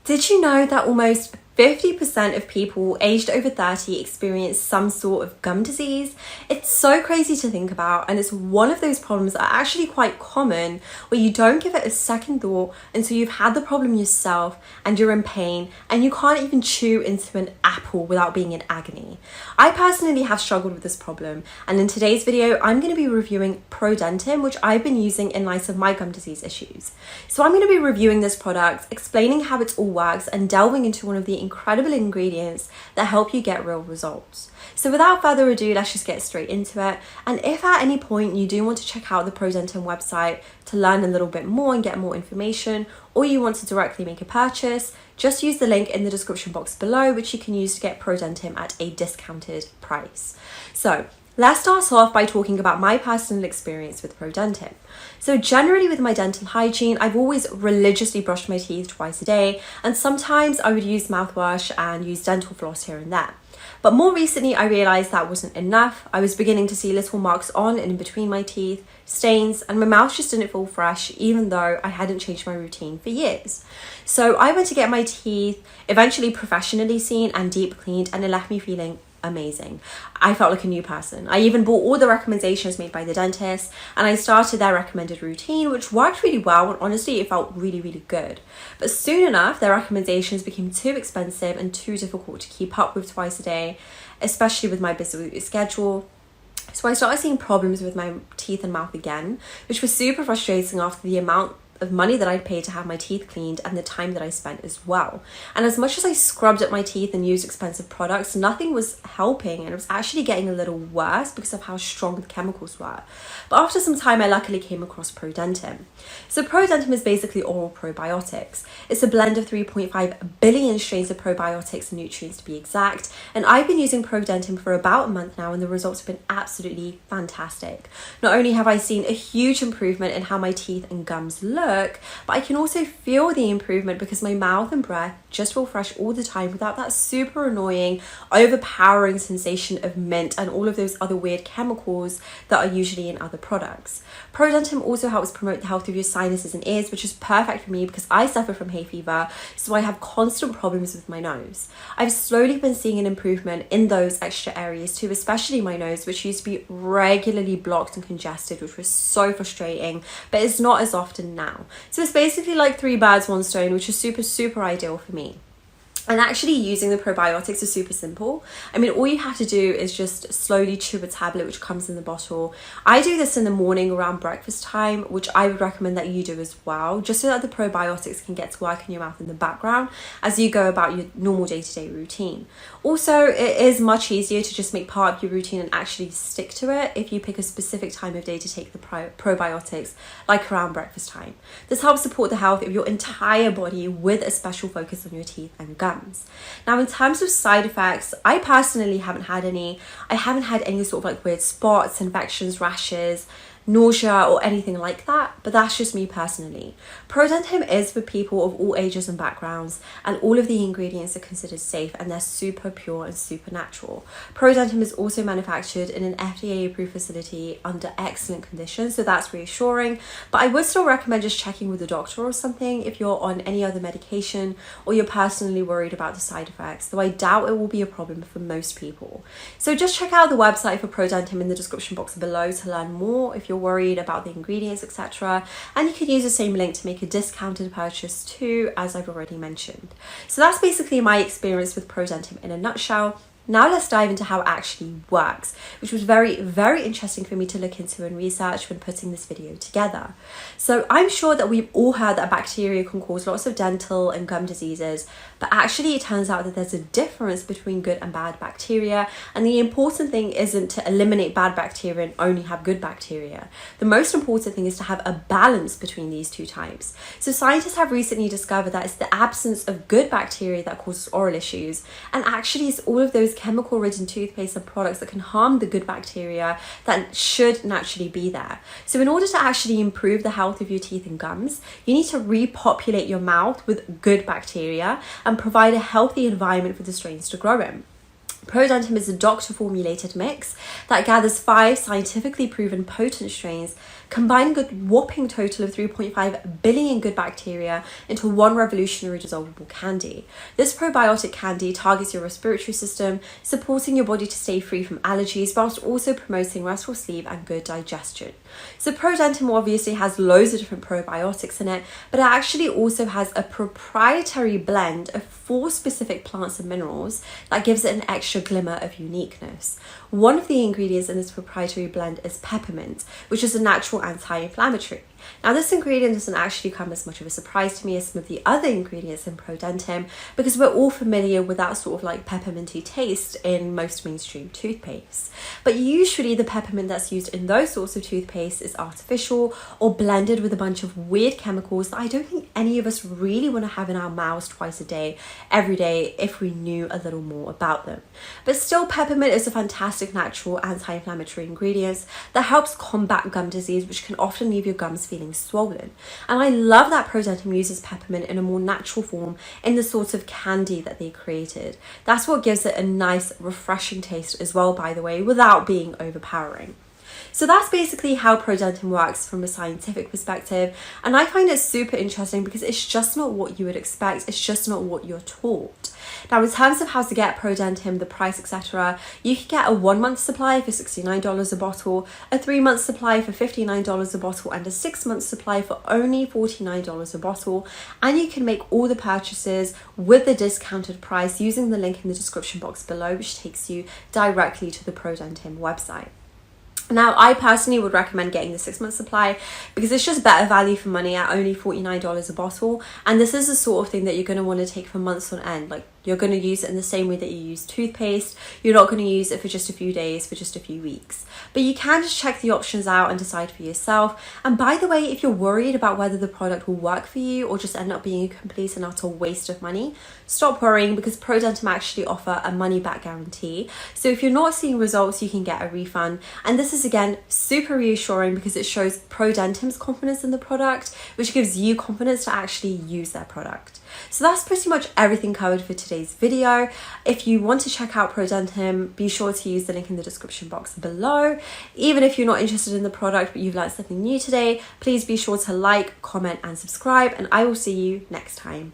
Did you know that almost 50% of people aged over 30 experience some sort of gum disease? It's so crazy to think about, and it's one of those problems that are actually quite common where you don't give it a second thought until you've had the problem yourself and you're in pain and you can't even chew into an apple without being in agony. I personally have struggled with this problem, and in today's video I'm going to be reviewing ProDentim, which I've been using in light of my gum disease issues. So I'm going to be reviewing this product, explaining how it all works, and delving into one of the incredible ingredients that help you get real results. So without further ado, let's just get straight into it. And if at any point you do want to check out the ProDentim website to learn a little bit more and get more information, or you want to directly make a purchase, just use the link in the description box below, which you can use to get ProDentim at a discounted price. So let's start off by talking about my personal experience with ProDentim. So generally with my dental hygiene, I've always religiously brushed my teeth twice a day, and sometimes I would use mouthwash and use dental floss here and there. But more recently, I realised that wasn't enough. I was beginning to see little marks on and in between my teeth, stains, and my mouth just didn't feel fresh, even though I hadn't changed my routine for years. So I went to get my teeth eventually professionally seen and deep cleaned, and it left me feeling amazing. I felt like a new person. I even bought all the recommendations made by the dentist, and I started their recommended routine, which worked really well, and honestly it felt really good. But soon enough, their recommendations became too expensive and too difficult to keep up with twice a day, especially with my busy schedule. So I started seeing problems with my teeth and mouth again, which was super frustrating after the amount of money that I'd paid to have my teeth cleaned and the time that I spent as well. And as much as I scrubbed at my teeth and used expensive products, nothing was helping, and it was actually getting a little worse because of how strong the chemicals were. But after some time, I luckily came across ProDentim. So ProDentim is basically oral probiotics. It's a blend of 3.5 billion strains of probiotics and nutrients to be exact, and I've been using ProDentim for about a month now, and the results have been absolutely fantastic. Not only have I seen a huge improvement in how my teeth and gums look, but I can also feel the improvement because my mouth and breath just feel fresh all the time without that super annoying, overpowering sensation of mint and all of those other weird chemicals that are usually in other products. ProDentim also helps promote the health of your sinuses and ears, which is perfect for me because I suffer from hay fever, so I have constant problems with my nose. I've slowly been seeing an improvement in those extra areas too, especially my nose, which used to be regularly blocked and congested, which was so frustrating, but it's not as often now. So it's basically like 3 birds, 1 stone, which is super ideal for me. And actually using the probiotics is super simple. I mean, all you have to do is just slowly chew a tablet which comes in the bottle. I do this in the morning around breakfast time, which I would recommend that you do as well, just so that the probiotics can get to work in your mouth in the background as you go about your normal day-to-day routine. Also, it is much easier to just make part of your routine and actually stick to it if you pick a specific time of day to take the probiotics, like around breakfast time. This helps support the health of your entire body with a special focus on your teeth and gums. Now, in terms of side effects, I personally haven't had any. I haven't had any sort of like weird spots, infections, rashes, nausea or anything like that, but that's just me personally. ProDentim is for people of all ages and backgrounds, and all of the ingredients are considered safe, and they're super pure and super natural. ProDentim is also manufactured in an FDA approved facility under excellent conditions, so that's reassuring, but I would still recommend just checking with a doctor or something if you're on any other medication or you're personally worried about the side effects, though I doubt it will be a problem for most people. So just check out the website for ProDentim in the description box below to learn more if you're worried about the ingredients, etc. And you can use the same link to make a discounted purchase too, as I've already mentioned. So that's basically my experience with ProDentim in a nutshell. Now let's dive into how it actually works, which was very interesting for me to look into and research when putting this video together. So I'm sure that we've all heard that bacteria can cause lots of dental and gum diseases, but actually it turns out that there's a difference between good and bad bacteria, and the important thing isn't to eliminate bad bacteria and only have good bacteria. The most important thing is to have a balance between these two types. So scientists have recently discovered that it's the absence of good bacteria that causes oral issues, and actually it's all of those chemical-ridden toothpaste and products that can harm the good bacteria that should naturally be there. So in order to actually improve the health of your teeth and gums, you need to repopulate your mouth with good bacteria and provide a healthy environment for the strains to grow in. ProDentim is a doctor-formulated mix that gathers 5 scientifically proven potent strains combining a whopping total of 3.5 billion good bacteria into one revolutionary dissolvable candy. This probiotic candy targets your respiratory system, supporting your body to stay free from allergies whilst also promoting restful sleep and good digestion. So ProDentim obviously has loads of different probiotics in it, but it actually also has a proprietary blend of 4 specific plants and minerals that gives it an extra glimmer of uniqueness. One of the ingredients in this proprietary blend is peppermint, which is a natural anti-inflammatory. Now, this ingredient doesn't actually come as much of a surprise to me as some of the other ingredients in ProDentim, because we're all familiar with that sort of like pepperminty taste in most mainstream toothpaste. But usually the peppermint that's used in those sorts of toothpaste is artificial or blended with a bunch of weird chemicals that I don't think any of us really want to have in our mouths twice a day, every day, if we knew a little more about them. But still, peppermint is a fantastic natural anti-inflammatory ingredient that helps combat gum disease, which can often leave your gums feeling swollen. And I love that ProDentim uses peppermint in a more natural form in the sort of candy that they created. That's what gives it a nice, refreshing taste as well, by the way, without being overpowering. So that's basically how ProDentim works from a scientific perspective, and I find it super interesting because it's just not what you would expect, it's just not what you're taught. Now, in terms of how to get ProDentim, the price, etc., you can get a 1-month supply for $69 a bottle, a 3-month supply for $59 a bottle, and a 6-month supply for only $49 a bottle. And you can make all the purchases with the discounted price using the link in the description box below, which takes you directly to the ProDentim website. Now, I personally would recommend getting the 6-month supply because it's just better value for money at only $49 a bottle. And this is the sort of thing that you're going to want to take for months on end. Like, you're going to use it in the same way that you use toothpaste. You're not going to use it for just a few days, for just a few weeks. But you can just check the options out and decide for yourself. And by the way, if you're worried about whether the product will work for you or just end up being a complete and utter waste of money, stop worrying, because ProDentim actually offer a money back guarantee. So if you're not seeing results, you can get a refund. And this is, again, super reassuring because it shows ProDentim's confidence in the product, which gives you confidence to actually use their product. So that's pretty much everything covered for today's video. If you want to check out ProDentim, be sure to use the link in the description box below. Even if you're not interested in the product but you've learned something new today, please be sure to like, comment and subscribe, and I will see you next time.